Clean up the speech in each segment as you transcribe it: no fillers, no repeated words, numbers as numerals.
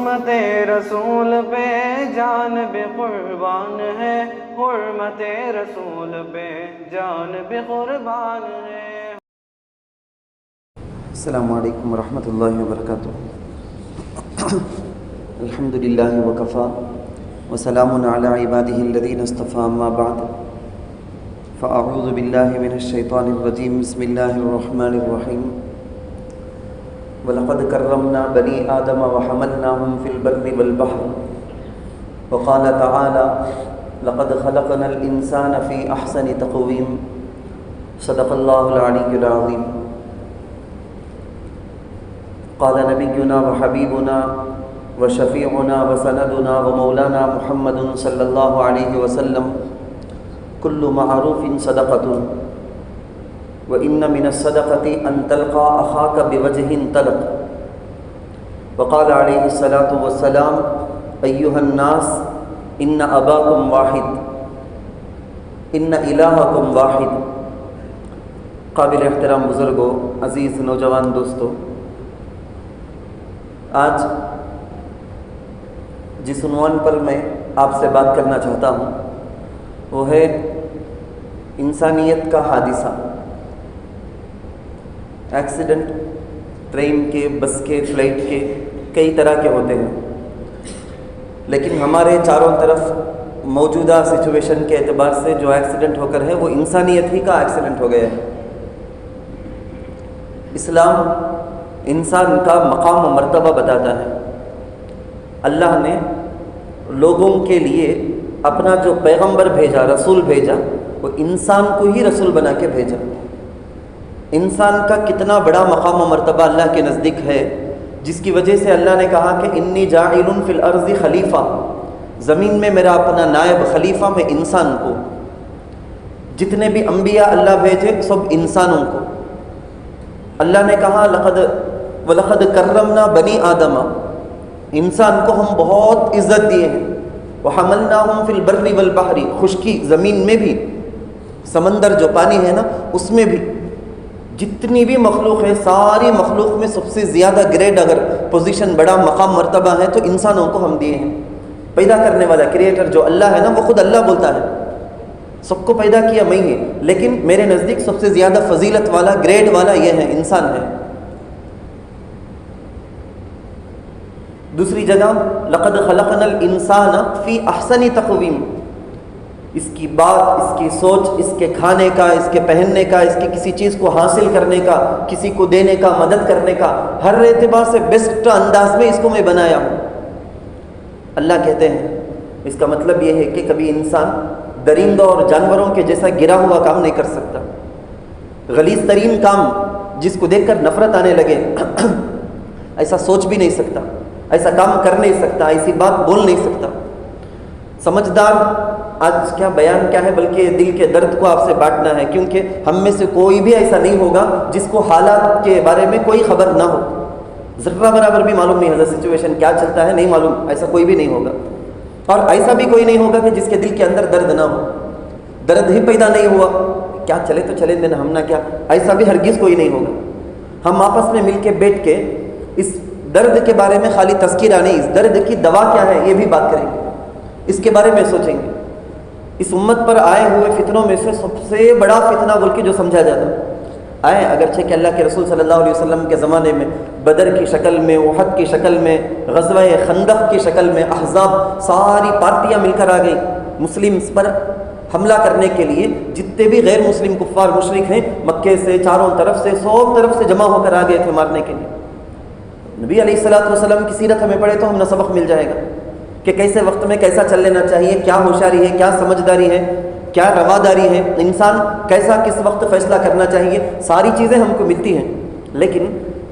حرمت رسول پہ جان بھی قربان ہے، حرمت رسول پہ جان بھی قربان ہے۔ السلام علیکم ورحمۃ اللہ وبرکاتہ۔ الحمد للہ وکفیٰ وسلام علی عبادہ الذین اصطفیٰ، اما بعد فاعوذ باللہ من الشیطان الرجیم، بسم اللہ الرحمن الرحیم۔ وَلَقَدْ كَرَّمْنَا بَنِي آدَمَ وَحَمَلْنَاهُمْ فِي الْبَرِّ وَالْبَحْرِ وَقَالَ تَعَالَى لَقَدْ خَلَقْنَا الْإِنسَانَ فِي أَحْسَنِ تَقْوِيمٍ صدق اللہ العلی العظیم۔ قال نبینا وحبیبنا وشفیعنا وسندنا ومولانا محمد صلی اللہ علیہ وسلم، کل معروف صدقۃ وإن من الصدقة أن تلقى أخاك بوجه طلق، وقال عليه الصلاة والسلام أيها الناس إن أباكم واحد إن إلهكم واحد۔ قابل احترام بزرگوں، عزیز نوجوان دوستو، آج جس عنوان پر میں آپ سے بات کرنا چاہتا ہوں وہ ہے انسانیت کا حادثہ۔ ایکسیڈنٹ ٹرین کے، بس کے، فلائٹ کے کئی طرح کے ہوتے ہیں، لیکن ہمارے چاروں طرف موجودہ سچویشن کے اعتبار سے جو ایکسیڈنٹ ہو کر ہے وہ انسانیت ہی کا ایکسیڈنٹ ہو گیا ہے۔ اسلام انسان کا مقام و مرتبہ بتاتا ہے۔ اللہ نے لوگوں کے لیے اپنا جو پیغمبر بھیجا، رسول بھیجا، وہ انسان کو ہی رسول بنا کے بھیجا۔ انسان کا کتنا بڑا مقام و مرتبہ اللہ کے نزدیک ہے، جس کی وجہ سے اللہ نے کہا کہ انی جاعل فی الارض خلیفہ، زمین میں میرا اپنا نائب خلیفہ میں انسان کو۔ جتنے بھی انبیاء اللہ بھیجے سب انسانوں کو۔ اللہ نے کہا وَلَقَدْ كَرَّمْنَا بَنِي آدَمَ، انسان کو ہم بہت عزت دیے ہیں۔ وَحَمَلْنَاهُمْ فِي الْبَرِّ وَالْبَحْرِ، خشکی زمین میں بھی، سمندر جو پانی ہے نا اس میں بھی، جتنی بھی مخلوق ہے ساری مخلوق میں سب سے زیادہ گریڈ اگر پوزیشن، بڑا مقام مرتبہ ہے تو انسانوں کو ہم دیے ہیں۔ پیدا کرنے والا کریٹر جو اللہ ہے نا، وہ خود اللہ بولتا ہے سب کو پیدا کیا میں ہی، لیکن میرے نزدیک سب سے زیادہ فضیلت والا، گریڈ والا یہ ہے، انسان ہے۔ دوسری جگہ لقد خلقنا الانسان فی احسن تقویم، اس کی بات، اس کی سوچ، اس کے کھانے کا، اس کے پہننے کا، اس کی کسی چیز کو حاصل کرنے کا، کسی کو دینے کا، مدد کرنے کا، ہر اعتبار سے بیسٹ انداز میں اس کو میں بنایا ہوں۔ اللہ کہتے ہیں اس کا مطلب یہ ہے کہ کبھی انسان درندوں اور جانوروں کے جیسا گرا ہوا کام نہیں کر سکتا، غلیظ ترین کام جس کو دیکھ کر نفرت آنے لگے ایسا سوچ بھی نہیں سکتا، ایسا کام کر نہیں سکتا، ایسی بات بول نہیں سکتا۔ سمجھدار، آج کیا بیان کیا ہے بلکہ دل کے درد کو آپ سے بانٹنا ہے، کیونکہ ہم میں سے کوئی بھی ایسا نہیں ہوگا جس کو حالات کے بارے میں کوئی خبر نہ ہو، ذرہ برابر بھی معلوم نہیں ہوگا سچویشن کیا چلتا ہے، نہیں معلوم، ایسا کوئی بھی نہیں ہوگا۔ اور ایسا بھی کوئی نہیں ہوگا کہ جس کے دل کے اندر درد نہ ہو، درد ہی پیدا نہیں ہوا، کیا چلے تو چلے دینا، ہم نہ کیا، ایسا بھی ہرگز کوئی نہیں ہوگا۔ ہم آپس میں مل کے بیٹھ کے اس درد کے بارے میں خالی تذکرہ نہیں، اس درد کی دوا کیا ہے یہ بھی بات کریں گے، اس کے بارے میں سوچیں گے۔ اس امت پر آئے ہوئے فتنوں میں سے سب سے بڑا فتنہ بول کے جو سمجھا جاتا آئے، اگرچہ کہ اللہ کے رسول صلی اللہ علیہ وسلم کے زمانے میں بدر کی شکل میں، احد کی شکل میں، غزوہ خندق کی شکل میں، احزاب، ساری پارٹیاں مل کر آ گئی مسلمز پر حملہ کرنے کے لیے۔ جتنے بھی غیر مسلم کفار مشرک ہیں مکے سے، چاروں طرف سے، سب طرف سے جمع ہو کر آ گئے تھے مارنے کے لیے۔ نبی علیہ السلام کی سیرت ہمیں پڑھے تو ہمیں سبق مل جائے گا کہ کیسے وقت میں کیسا چل لینا چاہیے، کیا ہوشیاری ہے، کیا سمجھداری ہے، کیا رواداری ہے، انسان کیسا کس وقت فیصلہ کرنا چاہیے، ساری چیزیں ہم کو ملتی ہیں۔ لیکن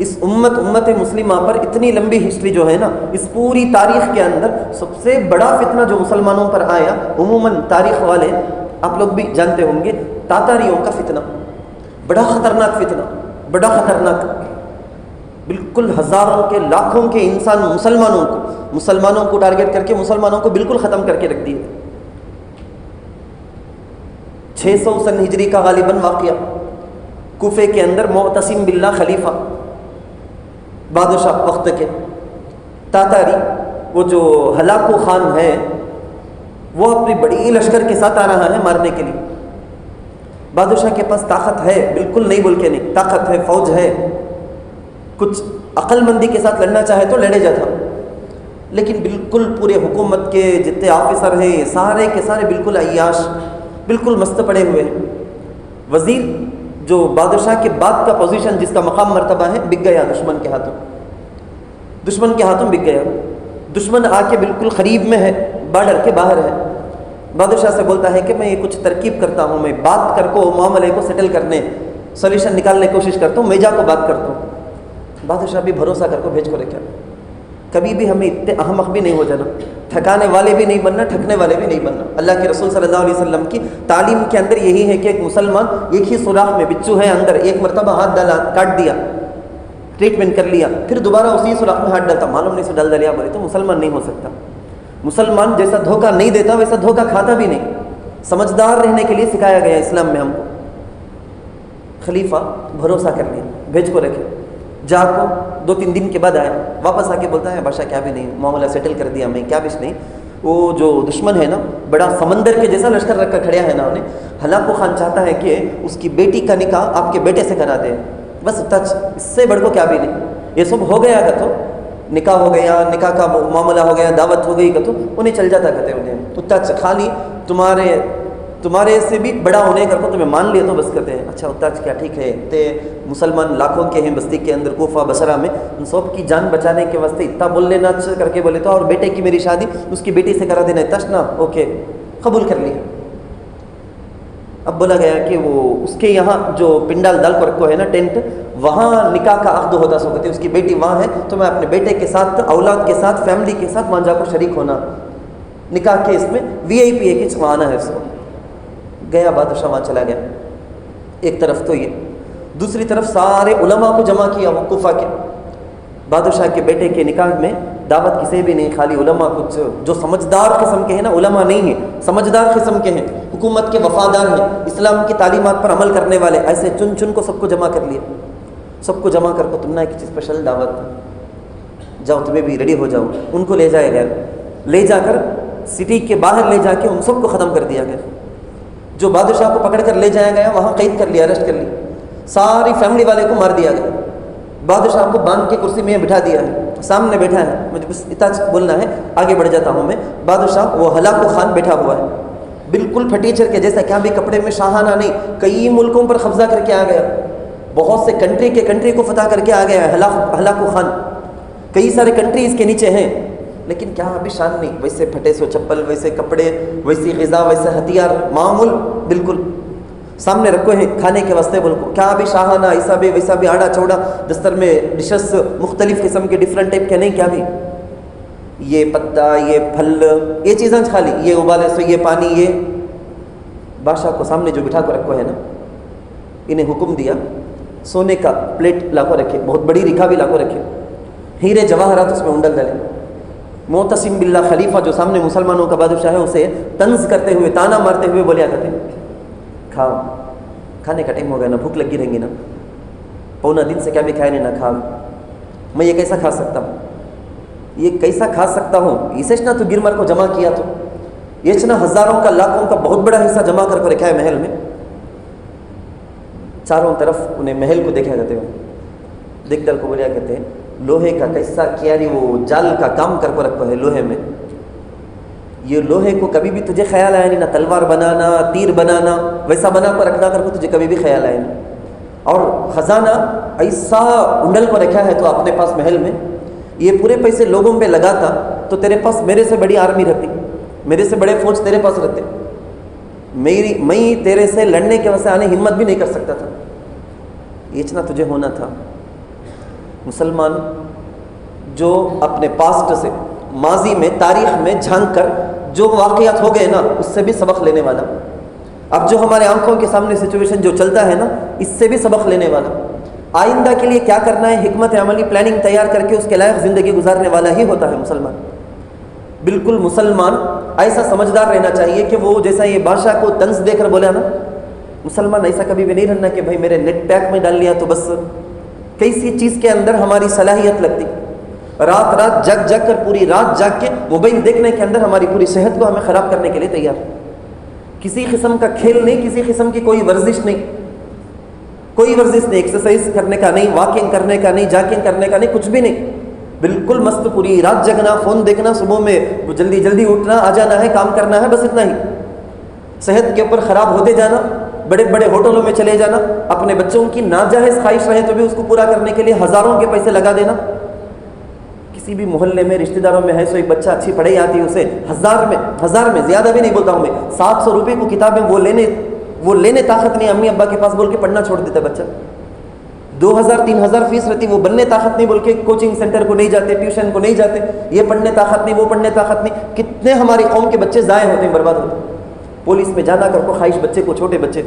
اس امت مسلمہ پر اتنی لمبی ہسٹری جو ہے نا، اس پوری تاریخ کے اندر سب سے بڑا فتنہ جو مسلمانوں پر آیا، عموماً تاریخ والے آپ لوگ بھی جانتے ہوں گے، تاتاریوں کا فتنہ، بڑا خطرناک فتنہ، بڑا خطرناک، بالکل ہزاروں کے، لاکھوں کے انسان مسلمانوں کو ٹارگٹ کر کے مسلمانوں کو بالکل ختم کر کے رکھ دیے۔ 600 سن ہجری کا غالباً واقعہ، کوفے کے اندر معتصم باللہ خلیفہ بادشاہ وقت کے تاتاری وہ جو ہلاکو خان ہے وہ اپنی بڑی لشکر کے ساتھ آ رہا ہے مارنے کے لیے. بادشاہ کے پاس طاقت ہے، بالکل نہیں بول کے نہیں، طاقت ہے، فوج ہے، کچھ عقل مندی کے ساتھ لڑنا چاہے تو لڑے جاتا، لیکن بالکل پورے حکومت کے جتنے آفیسر ہیں سارے کے سارے بالکل عیاش، بالکل مست پڑے ہوئے ہیں. وزیر جو بادشاہ کے بعد کا پوزیشن جس کا مقام مرتبہ ہے بک گیا دشمن کے ہاتھوں، دشمن کے ہاتھوں بک گیا. دشمن آ کے بالکل قریب میں ہے، بارڈر کے باہر ہے. بادشاہ سے بولتا ہے کہ میں یہ کچھ ترکیب کرتا ہوں، میں بات کر کو معاملے کو سیٹل کرنے، سولیوشن نکالنے کی کوشش کرتا ہوں، میں جا کو بات کرتا ہوں. بادشاہ بھی بھروسہ کر کو بھیج کو رکھا. کبھی بھی ہمیں اتنے احمق بھی نہیں ہو جانا، ٹھکانے والے بھی نہیں بننا، ٹھکنے والے بھی نہیں بننا. اللہ کے رسول صلی اللہ علیہ وسلم کی تعلیم کے اندر یہی ہے کہ ایک مسلمان ایک ہی سوراخ میں بچو ہے اندر، ایک مرتبہ ہاتھ ڈالا، کاٹ دیا، ٹریٹمنٹ کر لیا، پھر دوبارہ اسی سوراخ میں ہاتھ ڈالتا، معلوم نہیں سے ڈال دیا بولے تو مسلمان نہیں ہو سکتا. مسلمان جیسا دھوکہ نہیں دیتا ویسا دھوکہ کھاتا بھی نہیں. سمجھدار رہنے کے لیے سکھایا گیا اسلام میں ہم کو. خلیفہ بھروسہ کر لیا، بھیج کو رکھے. جا کو 2-3 دن کے بعد آیا، واپس آ کے بولتا ہے بادشاہ کیا بھی نہیں، معاملہ سیٹل کر دیا میں، کیا بھی نہیں. وہ جو دشمن ہے نا بڑا سمندر کے جیسا لشکر رکھ کر کھڑیا ہے نا انہیں. ہلاکو خان چاہتا ہے کہ اس کی بیٹی کا نکاح آپ کے بیٹے سے کرا دے، بس ٹچ، اس سے بڑھ کو کیا بھی نہیں. یہ سب ہو گیا کہ تو نکاح ہو گیا، نکاح کا معاملہ ہو گیا، دعوت ہو گئی کہ تو انہیں چل جاتا کہتے انہیں تو ٹچ، خالی تمہارے سے بھی بڑا ہونے کر کو تمہیں مان لیا تو بس کہتے ہیں اچھا اتاج کیا ٹھیک ہے. تے مسلمان لاکھوں کے ہیں بستی کے اندر، کوفہ بصرہ میں، ان سب کی جان بچانے کے واسطے اتنا بول لینا کر کے بولے تو، اور بیٹے کی میری شادی اس کی بیٹی سے کرا دینا تشنا، اوکے قبول کر لیا. اب بولا گیا کہ وہ اس کے یہاں جو پنڈال ڈال کو رکھو ہے نا ٹینٹ، وہاں نکاح کا عقد ہوتا سو کہتے اس کی بیٹی وہاں ہے تو میں اپنے بیٹے کے ساتھ، اولاد کے ساتھ، فیملی کے ساتھ وہاں جا کو شریک ہونا، نکاح کے اس میں VIP ہے کہ وہاں آنا ہے اس کو. گیا بادشاہ وہاں چلا گیا. ایک طرف تو یہ، دوسری طرف سارے علماء کو جمع کیا وہ کوفہ کے. بادشاہ کے بیٹے کے نکاح میں دعوت کسی بھی نہیں، خالی علماء کچھ جو سمجھدار قسم کے ہیں نا، علماء نہیں ہیں، سمجھدار قسم کے ہیں، حکومت کے وفادار ہیں، اسلام کی تعلیمات پر عمل کرنے والے، ایسے چن چن کو سب کو جمع کر لیا. سب کو جمع کر کو تم نے ایک چیز اسپیشل دعوت، جاؤ تمہیں بھی ریڈی ہو جاؤ. ان کو لے جایا گیا، لے جا کر سٹی کے باہر لے جا کے ان سب کو ختم کر دیا گیا. جو بادشاہ کو پکڑ کر لے جایا گیا وہاں قید کر لیا، اریسٹ کر لیا. ساری فیملی والے کو مار دیا گیا. بادشاہ کو باندھ کے کرسی میں بٹھا دیا ہے، سامنے بیٹھا ہے. مجھے بس اتنا بولنا ہے، آگے بڑھ جاتا ہوں میں. بادشاہ وہ ہلاکو خان بیٹھا ہوا ہے، بالکل پھٹیچر کے جیسا، کیا بھی کپڑے میں شاہانہ نہیں، کئی ملکوں پر قبضہ کر کے آ گیا، بہت سے کنٹری کو فتح کر کے آ گیا ہے ہلاکو خان. کئی سارے کنٹری اس کے نیچے ہیں، لیکن کیا ابھی شان نہیں. ویسے پھٹے سو چپل، ویسے کپڑے، ویسی غذا، ویسے ہتھیار، معمول بالکل سامنے رکھو ہیں کھانے کے واسطے. بول کو کیا بھی شاہانہ، ایسا بھی ویسا بھی، آڑا چوڑا دستر میں ڈشز مختلف قسم کے، ڈفرنٹ ٹائپ کے نہیں، کیا بھی یہ پتا، یہ پھل، یہ چیزیں خالی، یہ ابالے سو، یہ پانی. یہ بادشاہ کو سامنے جو بٹھا کو رکھو ہے نا، انہیں حکم دیا سونے کا پلیٹ لا کو رکھے، بہت بڑی ریکھا بھی لا کو رکھے، ہیرے جواہرات اس میں انڈل ڈالے. معتصم باللہ خلیفہ جو سامنے مسلمانوں کا بادشاہ ہے اسے طنز کرتے ہوئے، تانا مارتے ہوئے بولیا کرتے کھاؤ، کھانے کا ٹائم ہو گیا نا، بھوک لگی رہیں گی نا، 1.25 دن سے کیا بھی کھائے نہیں نہ کھا، میں یہ کیسا کھا سکتا ہوں، یہ کیسا کھا سکتا ہوں. اسے نہ تو گرمر کو جمع کیا تو یہ نا ہزاروں کا، لاکھوں کا بہت بڑا حصہ جمع کر رکھا ہے محل میں. چاروں طرف انہیں محل کو دیکھا کرتے ہوئے، دیکھ کر کو بولیا کرتے ہیں لوہے کا کیسا کیاری وہ جال کا کام کر کو رکھو ہے لوہے میں. یہ لوہے کو کبھی بھی تجھے خیال آیا نہیں، نہ تلوار بنانا، تیر بنانا، ویسا بنا کر رکھنا کر کو تجھے کبھی بھی خیال آیا نہیں. اور خزانہ ایسا انڈل کو رکھا ہے تو اپنے پاس محل میں، یہ پورے پیسے لوگوں پہ لگاتا تو تیرے پاس میرے سے بڑی آرمی رہتی، میرے سے بڑے فوج تیرے پاس رہتے، میں تیرے سے لڑنے کے واسطے آنے ہمت بھی نہیں کر سکتا تھا. یہ اتنا تجھے ہونا تھا. مسلمان جو اپنے پاسٹ سے، ماضی میں، تاریخ میں جھانک کر جو واقعات ہو گئے نا، اس سے بھی سبق لینے والا. اب جو ہمارے آنکھوں کے سامنے سچویشن جو چلتا ہے نا، اس سے بھی سبق لینے والا. آئندہ کے لیے کیا کرنا ہے، حکمت عملی پلاننگ تیار کر کے اس کے لائق زندگی گزارنے والا ہی ہوتا ہے مسلمان. بالکل مسلمان ایسا سمجھدار رہنا چاہیے کہ وہ جیسا یہ بادشاہ کو طنز دے کر بولا نا، مسلمان ایسا کبھی بھی نہیں رہنا کہ بھائی میرے نیٹ پیک میں ڈال لیا تو بس. کیسی چیز کے اندر ہماری صلاحیت لگتی. رات رات جگ جگ کر پوری رات جاگ کے موبائل دیکھنے کے اندر ہماری پوری صحت کو ہمیں خراب کرنے کے لیے تیار ہے. کسی قسم کا کھیل نہیں, کسی قسم کی کوئی ورزش نہیں, کوئی ورزش نہیں, ایکسرسائز کرنے کا نہیں, واکنگ کرنے کا نہیں, جاکنگ کرنے کا نہیں, کچھ بھی نہیں. بالکل مست پوری رات جگنا, فون دیکھنا, صبح میں جلدی جلدی اٹھنا, آ جانا ہے, کام کرنا ہے, بس اتنا ہی. صحت کے اوپر خراب ہوتے جانا, بڑے بڑے ہوٹلوں میں چلے جانا, اپنے بچوں کی ناجائز خواہش رہے تو بھی اس کو پورا کرنے کے لیے ہزاروں کے پیسے لگا دینا. کسی بھی محلے میں رشتہ داروں میں ہے سو ایک بچہ اچھی پڑھائی آتی ہے, اسے ہزار میں زیادہ بھی نہیں بولتا ہوں میں, 700 روپے کو کتابیں وہ لینے طاقت نہیں امی ابا کے پاس بول کے پڑھنا چھوڑ دیتا بچہ. 2000-3000 فیس رہتی, وہ بننے طاقت نہیں بول کے کوچنگ سینٹر کو نہیں جاتے, ٹیوشن کو نہیں جاتے, یہ پڑھنے طاقت نہیں, وہ پڑھنے طاقت نہیں. کتنے ہماری قوم کے بچے ضائع ہوتے ہیں, برباد ہوتے ہیں. پولیس میں جانا کر کو خواہش بچے کو, چھوٹے بچے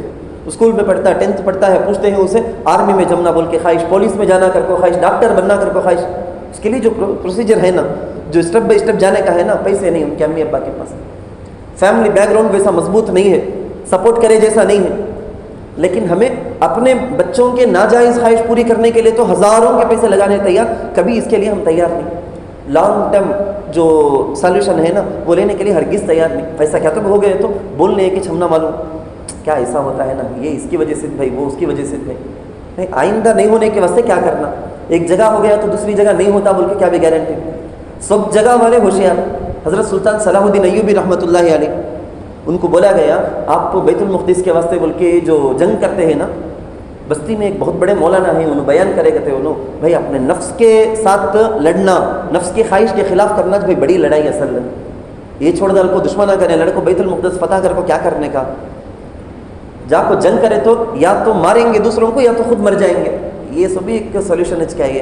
اسکول میں پڑھتا ہے, 10th پڑھتا ہے, پوچھتے ہیں اسے آرمی میں جمنا بول کے خواہش, پولیس میں جانا کر کو خواہش, ڈاکٹر بننا کر کو خواہش. اس کے لیے جو پروسیجر ہے نا, جو اسٹیپ بائی اسٹیپ جانے کا ہے نا, پیسے نہیں ان کے امی ابا کے پاس, فیملی بیک گراؤنڈ ویسا مضبوط نہیں ہے, سپورٹ کرے جیسا نہیں ہے. لیکن ہمیں اپنے بچوں کے ناجائز خواہش پوری کرنے کے لیے تو ہزاروں کے پیسے لگانے تیار, کبھی اس کے لیے ہم تیار نہیں. لانگ ٹرم جو سالوشن ہے نا وہ لینے کے لیے ہرگز تیار نہیں. ایسا کیا تو ہو گئے تو بولنے کہ ہم نہ معلوم کیا ایسا ہوتا ہے نا, یہ اس کی وجہ سے بھائی, وہ اس کی وجہ سے بھائی. نہیں, آئندہ نہیں ہونے کے واسطے کیا کرنا, ایک جگہ ہو گیا تو دوسری جگہ نہیں ہوتا بول کے کیا بھی گارنٹی. سب جگہ والے ہوشیار. حضرت سلطان صلاح الدین ایوبی رحمۃ اللہ علیہ, ان کو بولا گیا آپ کو بیت المقدس کے واسطے بول کے جو جنگ کرتے ہیں نا, بستی میں ایک بہت بڑے مولانا ہیں, انہوں بیان کرے گا انہوں بھائی اپنے نفس کے ساتھ لڑنا, نفس کی خواہش کے خلاف کرنا بھائی بڑی لڑائی اصل ہے. یہ چھوڑ دال کو دشمنہ کرے, لڑکو بیت المقدس فتح کر کو کیا کرنے کا, جا کو جنگ کرے تو یا تو ماریں گے دوسروں کو یا تو خود مر جائیں گے. یہ سب ایک سولوشن ہے.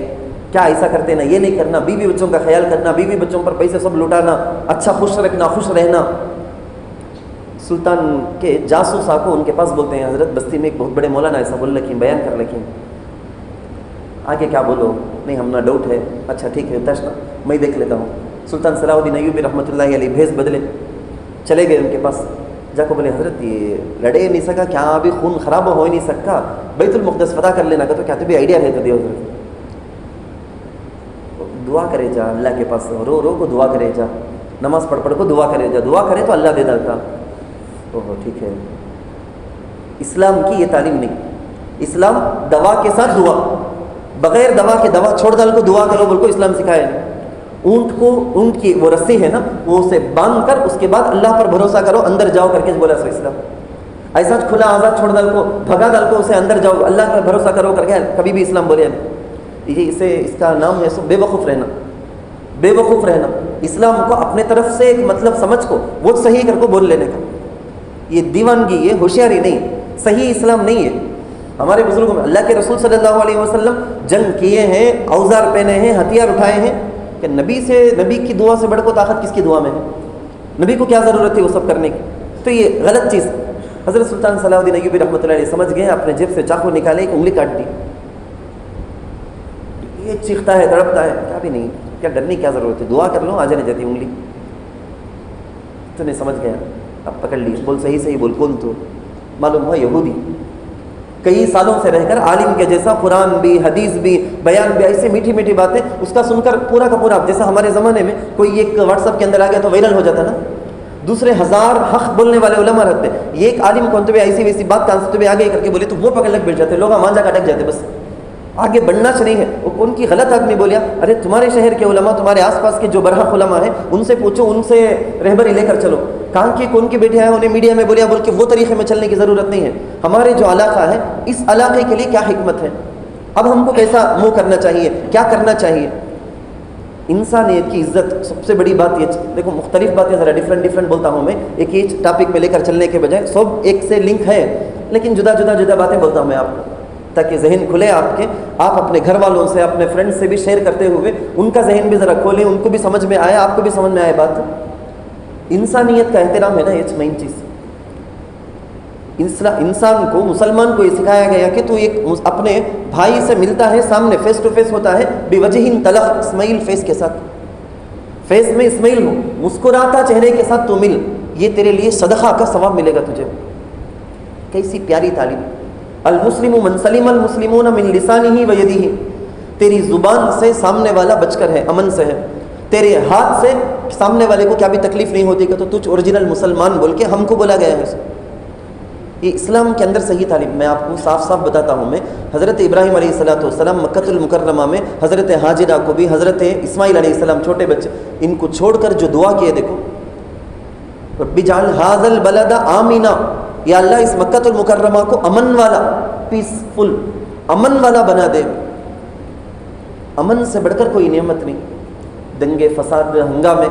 کیا ایسا کرتے نا, یہ نہیں کرنا, بیوی بچوں کا خیال کرنا, بیوی بچوں پر پیسے سب لٹانا, اچھا خوش رکھنا, خوش رہنا. سلطان کے جاسوس آ کو ان کے پاس بولتے ہیں حضرت بستی میں ایک بہت بڑے مولانا ایسا بول رکھیں, بیان کر رکھیں, آگے کیا بولو. نہیں ہم نا ڈاؤٹ ہے, اچھا ٹھیک ہے تشنا میں دیکھ لیتا ہوں. سلطان صلاح الدین ایوبی رحمۃ اللہ علیہ بھیس بدلے, چلے گئے ان کے پاس. جا کو بولے حضرت یہ لڑے نہیں سکا کیا, ابھی خون خراب ہو نہیں سکا, بیت المقدس فتح کر لینا کا تو کیا تو بھی آئیڈیا ہے تو دیو حضرت. دعا کرے جا اللہ کے پاس, رو رو کو دعا کرے جا, نماز پڑھ کو دعا کرے جا, دعا کرے تو اللہ دے دیتا. ٹھیک ہے, اسلام کی یہ تعلیم نہیں. اسلام دوا کے ساتھ دعا, بغیر دوا کے دوا چھوڑ ڈال کو دعا کرو بول کو اسلام سکھایا نہیں. اونٹ کی وہ رسی ہے نا, وہ اسے باندھ کر اس کے بعد اللہ پر بھروسہ کرو, اندر جاؤ کر کے بولا سو اسلام. ایسا کھلا آزاد چھوڑ ڈال کو, بھگا ڈال کو, اسے اندر جاؤ اللہ پر بھروسہ کرو کر کے کبھی بھی اسلام بولے نہیں. یہ اس کا نام ہے سو بے وقوف رہنا, بے وقوف رہنا. اسلام کو اپنے طرف سے ایک مطلب سمجھ کو وہ صحیح کر کو بول لینے کا, یہ دیوانگی, یہ ہوشیاری نہیں, صحیح اسلام نہیں ہے. ہمارے بزرگوں میں اللہ کے رسول صلی اللہ علیہ وسلم جنگ کیے ہیں, اوزار پہنے ہیں, ہتھیار اٹھائے ہیں, کہ نبی کی دعا سے بڑھ کو طاقت کس کی دعا میں ہے, نبی کو کیا ضرورت ہے وہ سب کرنے کی. تو یہ غلط چیز. حضرت سلطان صلاح الدین ایوبی رحمۃ اللہ علیہ سمجھ گئے, اپنے جیب سے چاقو نکالے, ایک انگلی کاٹ دی. یہ چیختا ہے, تڑپتا ہے, کیا بھی نہیں, کیا ڈرنے کیا ضرورت ہے, دعا کر لو آ جانے جاتی انگلی. تو نہیں سمجھ گیا, اب پکڑ لی, بول صحیح بول, کون تو معلوم ہوا یہودی, کئی سالوں سے رہ کر عالم کے جیسا قرآن بھی, حدیث بھی, بیان بھی, ایسے میٹھی میٹھی باتیں اس کا سن کر پورا کا پورا, جیسا ہمارے زمانے میں کوئی ایک واٹس ایپ کے اندر آ گیا تو وائرل ہو جاتا نا, دوسرے 1000 حق بولنے والے علماء رہتے, یہ ایک عالم کون تو بھی ایسی ویسی بات کان سے تو بھی آگے کر کے بولے تو وہ پکڑ لگ بیٹھ جاتے, لوگ مانجا کا اٹک جاتے, بس آگے بڑھنا نہیں ہے. وہ کون کی غلط آدمی بولیا, ارے تمہارے شہر کے علماء, تمہارے آس پاس کے جو برحق علماء ہیں ان سے پوچھو, ان سے رہبری لے کر چلو. کہاں کی کون کے بیٹے ہیں, انہیں میڈیا میں بولیا بول کے وہ طریقے میں چلنے کی ضرورت نہیں ہے. ہمارے جو علاقہ ہے اس علاقے کے لیے کیا حکمت ہے, اب ہم کو کیسا منہ کرنا چاہیے, کیا کرنا چاہیے. انسانیت کی عزت سب سے بڑی بات یہ, دیکھو مختلف باتیں ذرا ڈفرینٹ بولتا ہوں میں, ایک ہی ٹاپک پہ لے کر چلنے کے بجائے سب ایک سے لنک ہے, لیکن جدا باتیں بولتا ہوں میں آپ کو, تاکہ ذہن کھلے آپ کے, آپ اپنے گھر والوں سے, اپنے فرینڈ سے بھی شیئر کرتے ہوئے ان کا ذہن بھی ذرا کھولیں, ان کو بھی سمجھ میں آیا, آپ کو بھی سمجھ میں آئے بات. انسانیت کا احترام ہے نا, یہ مین چیز. انسان کو, مسلمان کو یہ سکھایا گیا کہ تو ایک اپنے بھائی سے ملتا ہے, سامنے فیس ٹو فیس ہوتا ہے, بوجہ طلق, اسماعیل فیس کے ساتھ, فیس میں اسماعیل ہو, مسکراتا چہرے کے ساتھ تو مل, یہ تیرے لیے صدقہ کا ثواب ملے گا تجھے. کیسی پیاری تعلیم. المسلم من سلم المسلمون من لسانه و یده, تیری زبان سے سامنے والا بچ کر ہے، امن سے ہے، تیرے ہاتھ سے سامنے والے کو کیا بھی تکلیف نہیں ہوتی کہ تو تجھ اوریجنل مسلمان بول کے ہم کو بولا گیا ہے۔ یہ اسلام کے اندر صحیح تعلیم، میں آپ کو صاف صاف بتاتا ہوں۔ میں حضرت ابراہیم علیہ السلام مکۃ المکرمہ میں حضرت حاجرہ کو بھی، حضرت اسماعیل علیہ السلام چھوٹے بچے، ان کو چھوڑ کر جو دعا کیے دیکھو، رب اجعل ھذا البلد آمنا، یا اللہ اس مکۃ المکرمہ کو امن والا، پیسفل، امن والا بنا دے۔ امن سے بڑھ کر کوئی نعمت نہیں، دنگے فساد ہنگامے،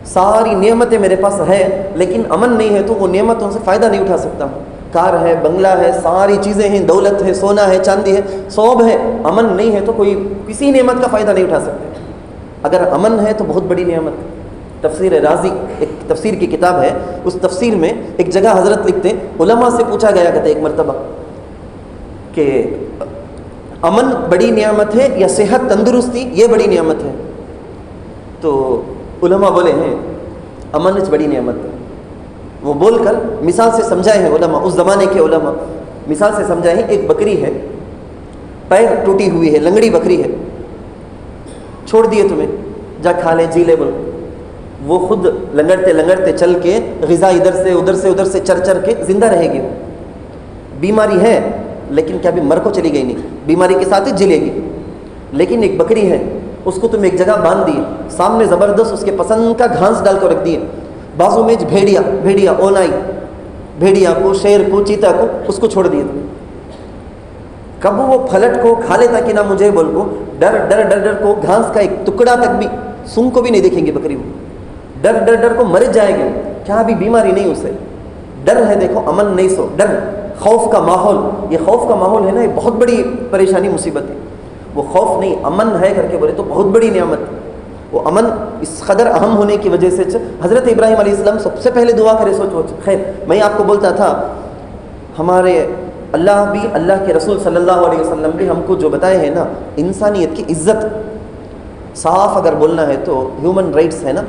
ساری نعمتیں میرے پاس ہے لیکن امن نہیں ہے تو وہ نعمتوں سے فائدہ نہیں اٹھا سکتا ہوں۔ کار ہے، بنگلہ ہے، ساری چیزیں ہیں، دولت ہے، سونا ہے، چاندی ہے، سوب ہے، امن نہیں ہے تو کوئی کسی نعمت کا فائدہ نہیں اٹھا سکتے۔ اگر امن ہے تو بہت بڑی نعمت ہے۔ تفسیر رازی ایک تفسیر کی کتاب ہے، اس تفسیر میں ایک جگہ حضرت لکھتے ہیں، علماء سے پوچھا گیا کہتے ایک مرتبہ کہ امن بڑی نعمت ہے یا صحت تندرستی یہ بڑی نعمت ہے؟ تو علماء بولے ہیں امن بڑی نعمت ہے۔ وہ بول کر مثال سے سمجھائے ہیں علماء، اس زمانے کے علماء مثال سے سمجھائے ہیں، ایک بکری ہے، پیر ٹوٹی ہوئی ہے، لنگڑی بکری ہے، چھوڑ دیے تمہیں، جا کھا لے جی لے بول، وہ خود لنگڑتے لنگڑتے چل کے غذا ادھر سے چر کے زندہ رہے گی۔ بیماری ہے لیکن کیا بھی مر کو چلی گئی نہیں، بیماری کے ساتھ ہی جلے گی۔ لیکن ایک بکری ہے، اس کو تم ایک جگہ باندھ دیے، سامنے زبردست اس کے پسند کا گھاس ڈال کر رکھ دیے، بازو میں بھیڑیا اونائی، بھیڑیا کو، شیر کو، چیتا کو، اس کو چھوڑ دیے تم۔ کب وہ پھلٹ کو کھا لیتا کہ نہ مجھے بول کو، ڈر کو گھاس کا ایک ٹکڑا تک بھی، سونگ کو بھی نہیں دیکھیں گے بکری کو، ڈر کو مر جائے گی، کیا بھی بیماری نہیں اسے، ڈر ہے۔ دیکھو امن نہیں سو ڈر، خوف کا ماحول، یہ خوف کا ماحول ہے نا، یہ بہت بڑی پریشانی مصیبت ہے۔ وہ خوف نہیں، امن ہے کر کے بولے تو بہت بڑی نعمت ہے۔ وہ امن اس قدر اہم ہونے کی وجہ سے حضرت ابراہیم علیہ السلام سب سے پہلے دعا کرے سوچ۔ خیر میں آپ کو بولتا تھا، ہمارے اللہ بھی، اللہ کے رسول صلی اللہ علیہ وسلم بھی ہم کو جو بتائے ہیں نا، انسانیت کی عزت، صاف اگر بولنا ہے تو ہیومن رائٹس ہے نا،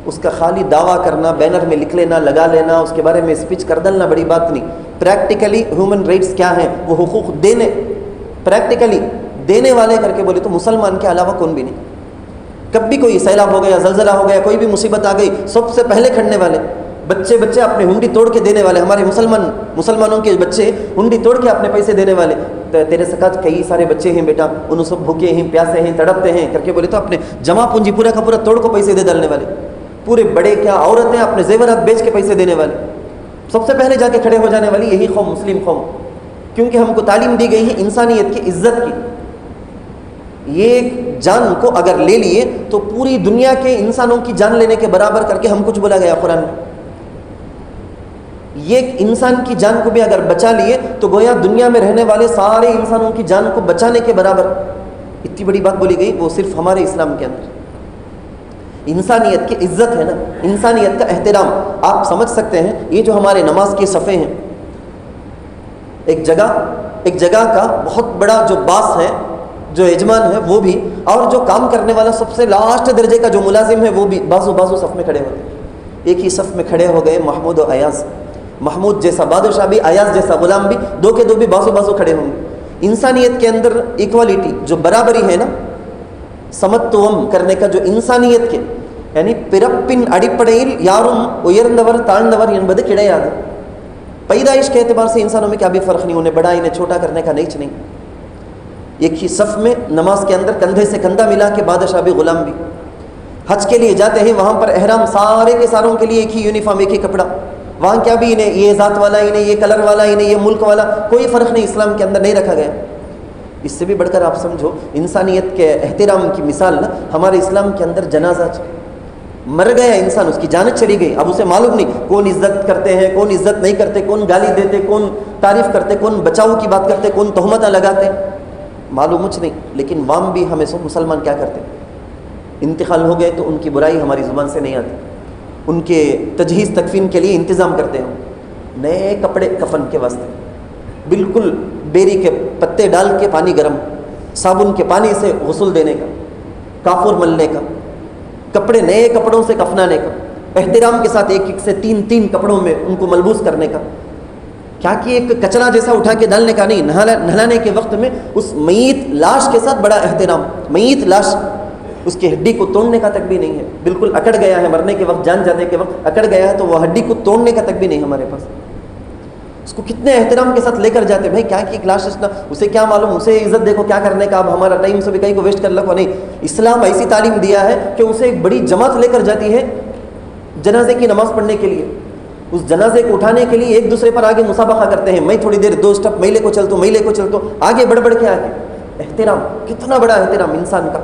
اس کا خالی دعویٰ کرنا، بینر میں لکھ لینا، لگا لینا، اس کے بارے میں اسپیچ کر ڈالنا بڑی بات نہیں۔ پریکٹیکلی ہیومن رائٹس کیا ہیں، وہ حقوق دینے، پریکٹیکلی دینے والے کر کے بولے تو مسلمان کے علاوہ کون بھی نہیں۔ کبھی کوئی سیلاب ہو گیا، زلزلہ ہو گیا، کوئی بھی مصیبت آ گئی، سب سے پہلے کھڑنے والے، بچے اپنے ہنڈی توڑ کے دینے والے، ہمارے مسلمانوں کے بچے ہنڈی توڑ کے اپنے پیسے دینے والے۔ تیرے ساتھ کئی سارے بچے ہیں بیٹا، ان سب بھوکے ہیں، پیاسے ہیں، تڑپتے ہیں کر کے بولے تو اپنے جمع پونجی پورا کا پورا توڑ کو پیسے دے ڈالنے والے، پورے بڑے کیا عورتیں اپنے زیورات بیچ کے پیسے دینے والے، سب سے پہلے جا کے کھڑے ہو جانے والی یہی قوم، مسلم قوم، کیونکہ ہم کو تعلیم دی گئی ہے انسانیت کی عزت کی۔ یہ جان کو اگر لے لیے تو پوری دنیا کے انسانوں کی جان لینے کے برابر کر کے ہم کچھ بولا گیا قرآن میں۔ یہ انسان کی جان کو بھی اگر بچا لیے تو گویا دنیا میں رہنے والے سارے انسانوں کی جان کو بچانے کے برابر، اتنی بڑی بات بولی گئی، وہ صرف ہمارے اسلام کے اندر۔ انسانیت کی عزت ہے نا، انسانیت کا احترام۔ آپ سمجھ سکتے ہیں یہ جو ہمارے نماز کے صفحے ہیں، ایک جگہ کا بہت بڑا جو باس ہے، جو یجمان ہے وہ بھی، اور جو کام کرنے والا سب سے لاسٹ درجے کا جو ملازم ہے وہ بھی بازو صف میں کھڑے ہوتے ہیں۔ ایک ہی صف میں کھڑے ہو گئے محمود و ایاز، محمود جیسا بادشاہ بھی، ایاز جیسا غلام بھی، دو کے دو بھی بازو کھڑے ہوں گے۔ انسانیت کے اندر ایکوالٹی، جو برابری ہے نا، سمتوم کرنے کا جو انسانیت کے، یعنی پرپن اڑپڑیل یارم اُیرندور تاندور என்பது கிடையாது۔ پیدائش کے اعتبار سے انسانوں میں کیا بھی فرق نہیں، انہیں بڑا انہیں چھوٹا کرنے کا نہیں۔ ایک ہی صف میں نماز کے اندر کندھے سے کندھا ملا کے بادشاہ بھی غلام بھی۔ حج کے لیے جاتے ہیں، وہاں پر احرام سارے کے ساروں کے لیے ایک ہی یونیفارم، ایک ہی کپڑا، وہاں کیا بھی انہیں یہ ذات والا، انہیں یہ کلر والا، انہیں یہ ملک والا، کوئی فرق نہیں، اسلام کے اندر نہیں رکھا گیا۔ اس سے بھی بڑھ کر آپ سمجھو انسانیت کے احترام کی مثال نا، ہمارے اسلام کے اندر جنازہ مر گیا انسان، اس کی جان چلی گئی، اب اسے معلوم نہیں کون عزت کرتے ہیں، کون عزت نہیں کرتے، کون گالی دیتے، کون تعریف کرتے، کون بچاؤ کی بات کرتے، کون تہمتیں لگاتے، معلوم کچھ نہیں۔ لیکن وام بھی ہمیں سب مسلمان کیا کرتے، انتقال ہو گئے تو ان کی برائی ہماری زبان سے نہیں آتی، ان کے تجہیز تکفین کے لیے انتظام کرتے ہیں، نئے کپڑے کفن کے واسطے، بالکل بیری کے پتے ڈال کے پانی گرم، صابن کے پانی سے غسل دینے کا، کافور ملنے کا، کپڑے نئے کپڑوں سے کفنانے کا، احترام کے ساتھ ایک سے تین کپڑوں میں ان کو ملبوس کرنے کا، کیا کہ ایک کچرا جیسا اٹھا کے ڈالنے کا نہیں، نہلانے کے وقت میں اس میت لاش کے ساتھ بڑا احترام. میت لاش اس کی ہڈی کو توڑنے کا تک بھی نہیں ہے، بالکل اکڑ گیا ہے مرنے کے وقت، جان جانے کے وقت اکڑ گیا ہے تو وہ ہڈی کو توڑنے کا تک بھی نہیں ہمارے پاس. اس کو کتنے احترام کے ساتھ لے کر جاتے. بھائی کیا کہ کلاس اسے کیا معلوم، اسے عزت دیکھو کیا کرنے کا، اب ہمارا ٹائم سے بھی کہیں کو ویسٹ کر لگو نہیں. اسلام ایسی تعلیم دیا ہے کہ اسے ایک بڑی جماعت لے کر جاتی ہے جنازے کی نماز پڑھنے کے لیے. اس جنازے کو اٹھانے کے لیے ایک دوسرے پر آگے مسابقہ کرتے ہیں، میں تھوڑی دیر 2 اسٹیپ میں لے کو چلتا ہوں، میں لے کو چلتا ہوں، آگے بڑھ کے آگے. احترام، کتنا بڑا احترام انسان کا.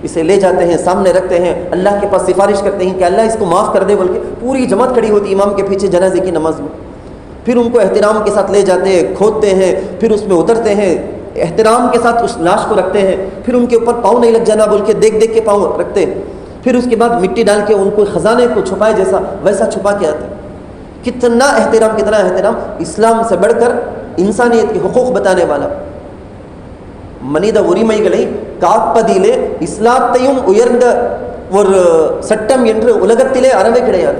اسے لے جاتے ہیں، سامنے رکھتے ہیں، اللہ کے پاس سفارش کرتے ہیں کہ اللہ اس کو معاف کر دے بول کے. پوری جماعت کھڑی ہوتی امام کے پیچھے جنازے کی نماز میں. پھر ان کو احترام کے ساتھ لے جاتے ہیں، کھودتے ہیں، پھر اس میں اترتے ہیں، احترام کے ساتھ اس لاش کو رکھتے ہیں. پھر ان کے اوپر پاؤں نہیں لگ جانا بول کے دیکھ کے پاؤں رکھتے ہیں. پھر اس کے بعد مٹی ڈال کے ان کو خزانے کو چھپائے جیسا ویسا چھپا کے آتے ہیں. کتنا احترام، کتنا احترام. اسلام سے بڑھ کر انسانیت کے حقوق بتانے والا. منیدہ உரிமைகளை காப்பதிலே இஸ்லாத்தையும் உயர்ந்த ஒரு சட்டம் என்று உலகத்திலே அறவே கிடையாது.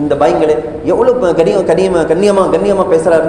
இந்த பைங்களே எவ்வளோ கண்ணியமா பேசுறாரு,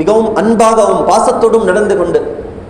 மிகவும் அன்பாகவும் பாசத்தோடும் நடந்து கொண்டு